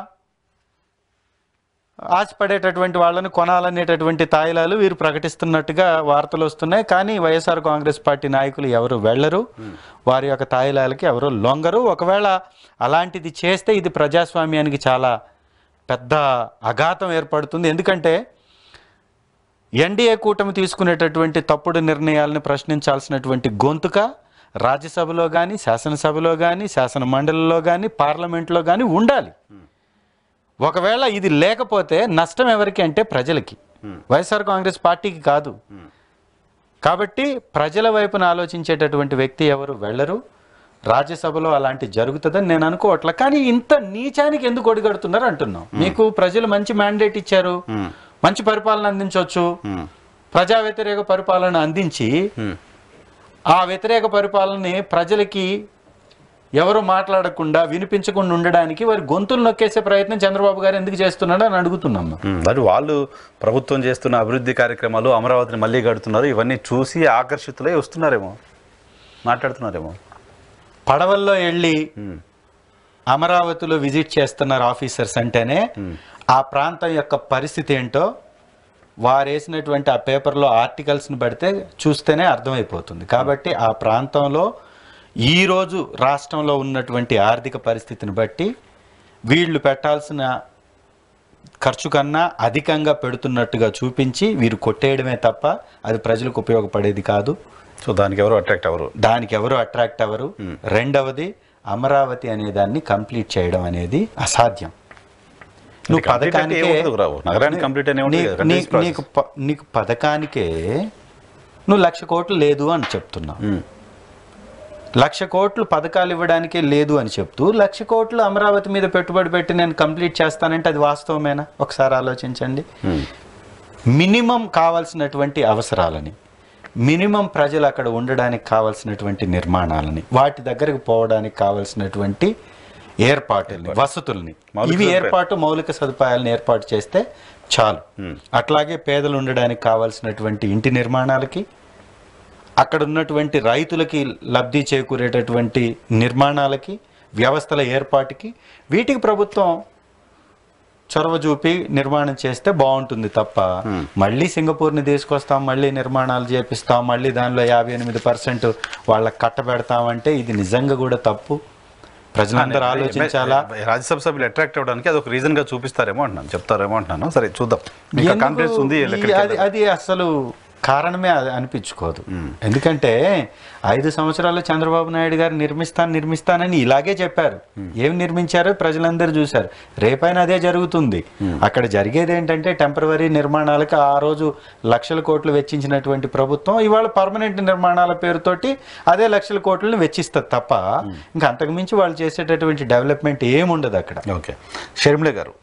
ఆశపడేటటువంటి వాళ్ళని కొనాలనేటటువంటి తాయిలాలు వీరు ప్రకటిస్తున్నట్టుగా వార్తలు వస్తున్నాయి. కానీ వైఎస్ఆర్ కాంగ్రెస్ పార్టీ నాయకులు ఎవరు వెళ్ళరు, వారి యొక్క తాయిలాలకి ఎవరు లొంగరు. ఒకవేళ అలాంటిది చేస్తే ఇది ప్రజాస్వామ్యానికి చాలా పెద్ద అఘాతం ఏర్పడుతుంది. ఎందుకంటే ఎన్డీఏ కూటమి తీసుకునేటటువంటి తప్పుడు నిర్ణయాలను ప్రశ్నించాల్సినటువంటి గొంతుక రాజ్యసభలో కానీ, శాసనసభలో కానీ, శాసన మండలిలో కానీ, పార్లమెంట్లో కానీ ఉండాలి. ఒకవేళ ఇది లేకపోతే నష్టం ఎవరికి అంటే ప్రజలకి, వైఎస్ఆర్ కాంగ్రెస్ పార్టీకి కాదు. కాబట్టి ప్రజల వైపున ఆలోచించేటటువంటి వ్యక్తి ఎవరు వెళ్ళరు. రాజ్యసభలో అలాంటి జరుగుతుందని నేను అనుకోవట్లా. కానీ ఇంత నీచానికి ఎందుకు ఒడిగడుతున్నారు అంటున్నాం. మీకు ప్రజలు మంచి మ్యాండేట్ ఇచ్చారు, మంచి పరిపాలన అందించవచ్చు. ప్రజా వ్యతిరేక పరిపాలన అందించి ఆ వ్యతిరేక పరిపాలనని ప్రజలకి ఎవరు మాట్లాడకుండా వినిపించకుండా ఉండడానికి వారి గొంతులు నొక్కేసే ప్రయత్నం చంద్రబాబు గారు ఎందుకు చేస్తున్నాడు అని అడుగుతున్నాం. మరి వాళ్ళు ప్రభుత్వం చేస్తున్న అభివృద్ధి కార్యక్రమాలు, అమరావతిని మళ్ళీ కడుతున్నారు, ఇవన్నీ చూసి ఆకర్షితులై వస్తున్నారేమో, మాట్లాడుతున్నారేమో. పడవల్లో వెళ్ళి అమరావతిలో విజిట్ చేస్తున్నారు ఆఫీసర్స్ అంటేనే ఆ ప్రాంతం యొక్క పరిస్థితి ఏంటో వారు వేసినటువంటి ఆ పేపర్లో ఆర్టికల్స్ని పడితే చూస్తేనే అర్థమైపోతుంది. కాబట్టి ఆ ప్రాంతంలో ఈరోజు రాష్ట్రంలో ఉన్నటువంటి ఆర్థిక పరిస్థితిని బట్టి వీళ్ళు పెట్టాల్సిన ఖర్చు కన్నా అధికంగా పెడుతున్నట్టుగా చూపించి వీరు కొట్టేయడమే తప్ప అది ప్రజలకు ఉపయోగపడేది కాదు. సో దానికి ఎవరు అట్రాక్ట్ అవ్వరు. రెండవది, అమరావతి అనే దాన్ని కంప్లీట్ చేయడం అనేది అసాధ్యం. నువ్వు నీకు పథకానికే నువ్వు 1,00,000 కోట్లు లేదు అని చెప్తున్నావు. 1,00,000 కోట్లు పథకాలు ఇవ్వడానికే లేదు అని చెప్తూ 1,00,000 కోట్లు అమరావతి మీద పెట్టుబడి పెట్టి నేను కంప్లీట్ చేస్తానంటే అది వాస్తవమేనా? ఒకసారి ఆలోచించండి. మినిమం కావాల్సినటువంటి అవసరాలని, మినిమం ప్రజలు అక్కడ ఉండడానికి కావాల్సినటువంటి నిర్మాణాలని, వాటి దగ్గరకు పోవడానికి కావాల్సినటువంటి ఏర్పాటుల్ని, వసతుల్ని, ఇవి మౌలిక సదుపాయాలను ఏర్పాటు చేస్తే చాలు. అట్లాగే పేదలు ఉండడానికి కావాల్సినటువంటి ఇంటి నిర్మాణాలకి, అక్కడ ఉన్నటువంటి రైతులకి లబ్ధి చేకూరేటటువంటి నిర్మాణాలకి, వ్యవస్థల ఏర్పాటుకి, వీటికి ప్రభుత్వం చొరవ చూపి నిర్మాణం చేస్తే బాగుంటుంది తప్ప మళ్ళీ సింగపూర్ని తీసుకొస్తాం, మళ్ళీ నిర్మాణాలు చేపిస్తాం, మళ్ళీ దానిలో 58% వాళ్ళకి కట్టబెడతామంటే ఇది నిజంగా కూడా తప్పు. ప్రజలందరూ ఆలోచించాలా. రాజ్యసభ సభ్యులు అట్రాక్ట్ అవ్వడానికి అది ఒక రీజన్ గా చూపిస్తారేమో అంటున్నాను, చెప్తారేమో అంటున్నాను. సరే చూద్దాం. అది అసలు కారణమే అనిపించుకోదు. ఎందుకంటే 5 సంవత్సరాలు చంద్రబాబు నాయుడు గారు నిర్మిస్తానని ఇలాగే చెప్పారు. ఏం నిర్మించారో ప్రజలందరూ చూశారు. రేపైనా అదే జరుగుతుంది. అక్కడ జరిగేది ఏంటంటే టెంపరవరీ నిర్మాణాలకు ఆ రోజు 1,00,000 కోట్లు వెచ్చించినటువంటి ప్రభుత్వం ఇవాళ పర్మనెంట్ నిర్మాణాల పేరుతోటి అదే 1,00,000 కోట్లను వెచ్చిస్తుంది తప్ప ఇంకా అంతకుమించి వాళ్ళు చేసేటటువంటి డెవలప్మెంట్ ఏముండదు అక్కడ. ఓకే, షర్మిల గారు,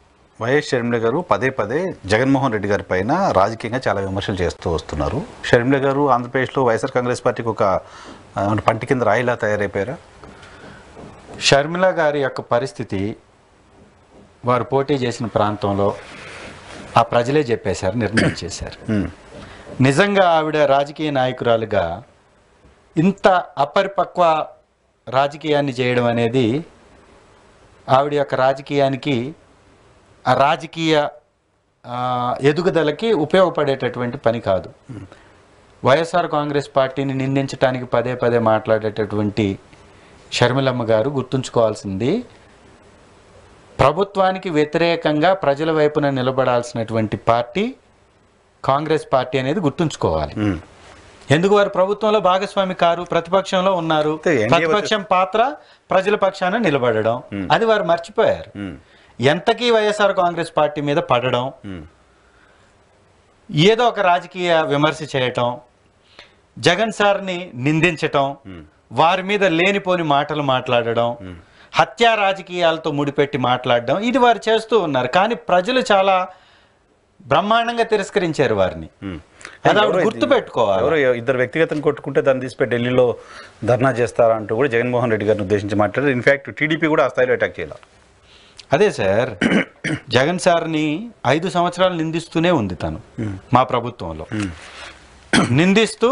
వైఎస్ షర్మిల గారు పదే జగన్మోహన్ రెడ్డి గారి పైన రాజకీయంగా చాలా విమర్శలు చేస్తూ వస్తున్నారు. షర్మిల గారు ఆంధ్రప్రదేశ్లో వైఎస్ఆర్ కాంగ్రెస్ పార్టీకి ఒక పంటి కింద రాయిలా తయారైపోయారా? షర్మిల గారి యొక్క పరిస్థితి వారు పోటీ చేసిన ప్రాంతంలో ఆ ప్రజలే చెప్పేశారు, నిర్ణయం చేశారు. నిజంగా ఆవిడ రాజకీయ నాయకురాలుగా ఇంత అపరిపక్వ రాజకీయాన్ని చేయడం అనేది ఆవిడ యొక్క రాజకీయానికి, ఆ రాజకీయ ఎదుగుదలకి ఉపయోగపడేటటువంటి పని కాదు. వైఎస్ఆర్ కాంగ్రెస్ పార్టీని నిందించడానికి పదే మాట్లాడేటటువంటి షర్మిలమ్మ గారు గుర్తుంచుకోవాల్సింది, ప్రభుత్వానికి వ్యతిరేకంగా ప్రజల వైపున నిలబడాల్సినటువంటి పార్టీ కాంగ్రెస్ పార్టీ అనేది గుర్తుంచుకోవాలి. ఎందుకు వారు ప్రభుత్వంలో భాగస్వామి కారు, ప్రతిపక్షంలో ఉన్నారు. ప్రతిపక్షం పాత్ర ప్రజల పక్షాన నిలబడడం, అది వారు మర్చిపోయారు. ఎంతకీ వైఎస్ఆర్ కాంగ్రెస్ పార్టీ మీద పడడం, ఏదో ఒక రాజకీయ విమర్శ చేయటం, జగన్ సార్ని నిందించటం, వారి మీద లేనిపోని మాటలు మాట్లాడడం, హత్యా రాజకీయాలతో ముడిపెట్టి మాట్లాడడం, ఇది వారు చేస్తూ ఉన్నారు. కానీ ప్రజలు చాలా బ్రహ్మాండంగా తిరస్కరించారు వారిని. అది ఆవిడ గుర్తు పెట్టుకోవాలి. ఎవరో ఇద్దరు వ్యక్తిగతం కొట్టుకుంటే దాన్ని తీసిపోయి ఢిల్లీలో ధర్నా చేస్తారా అంటూ కూడా జగన్మోహన్ రెడ్డి గారిని ఉద్దేశించి మాట్లాడారు. ఇన్ఫాక్ట్ టీడీపీ కూడా ఆ స్థాయిలో అటాక్ చేయాలి. అదే సార్, జగన్ సార్ని 5 సంవత్సరాలు నిందిస్తూనే ఉంది తను మా ప్రభుత్వంలో. నిందిస్తూ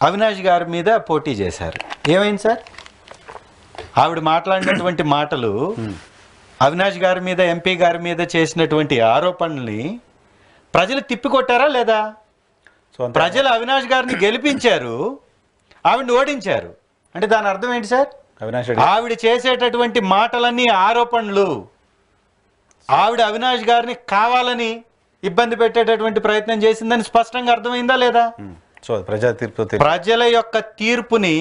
అవినాష్ గారి మీద పోటీ చేశారు. ఏమైంది సార్? ఆవిడ మాట్లాడినటువంటి మాటలు, అవినాష్ గారి మీద, ఎంపీ గారి మీద చేసినటువంటి ఆరోపణల్ని ప్రజలు తిప్పికొట్టారా లేదా? ప్రజలు అవినాష్ గారిని గెలిపించారు, ఆవిడని ఓడించారు. అంటే దాని అర్థం ఏంటి సార్? ఆవిడ చేసేటటువంటి మాటలన్నీ ఆరోపణలు. ఆవిడ అవినాష్ గారిని కావాలని ఇబ్బంది పెట్టేటటువంటి ప్రయత్నం చేసిందని స్పష్టంగా అర్థమైందా లేదా? ప్రజల యొక్క తీర్పుని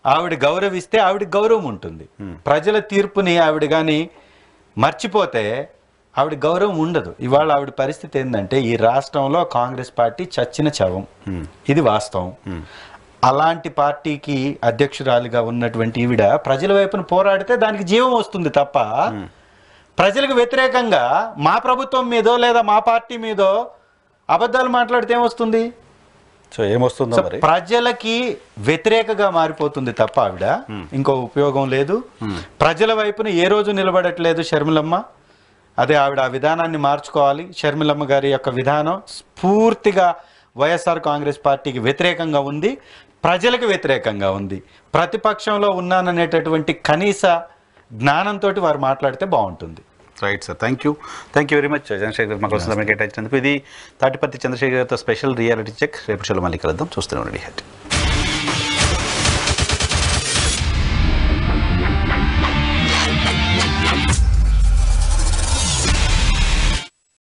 ఆవిడ గౌరవిస్తే ఆవిడ గౌరవం ఉంటుంది. ప్రజల తీర్పుని ఆవిడ కానీ మర్చిపోతే ఆవిడ గౌరవం ఉండదు. ఇవాళ ఆవిడ పరిస్థితి ఏంటంటే, ఈ రాష్ట్రంలో కాంగ్రెస్ పార్టీ చచ్చిన శవం, ఇది వాస్తవం. అలాంటి పార్టీకి అధ్యక్షురాలిగా ఉన్నటువంటి ఈవిడ ప్రజల వైపున పోరాడితే దానికి జీవం వస్తుంది తప్ప, ప్రజలకు వ్యతిరేకంగా మా ప్రభుత్వం మీదో లేదా మా పార్టీ మీదో అబద్ధాలు మాట్లాడితే ఏమొస్తుంది? సో ఏమొస్తుందో సో మరి ప్రజలకి వ్యతిరేకగా మారిపోతుంది తప్ప ఆవిడ ఇంకో ఉపయోగం లేదు. ప్రజల వైపున ఏ రోజు నిలబడట్లేదు షర్మిలమ్మ. అదే ఆవిడ ఆ విధానాన్ని మార్చుకోవాలి. షర్మిలమ్మ గారి యొక్క విధానం పూర్తిగా వైఎస్ఆర్ కాంగ్రెస్ పార్టీకి వ్యతిరేకంగా ఉంది, ప్రజలకు వ్యతిరేకంగా ఉంది. ప్రతిపక్షంలో ఉన్నాననేటటువంటి కనీస జ్ఞానంతో వారు మాట్లాడితే బాగుంటుంది. Right sir, thank you very much Chandrasekhar garu మాకు సమయం కేటాయించినందుకు. ఇది తాటిపత్తి చంద్రశేఖర్ గారితో స్పెషల్ రియాలిటీ చెక్. రేపు షోలో మళ్ళీ కలుద్దాం. చూస్తూనే ఉండండి.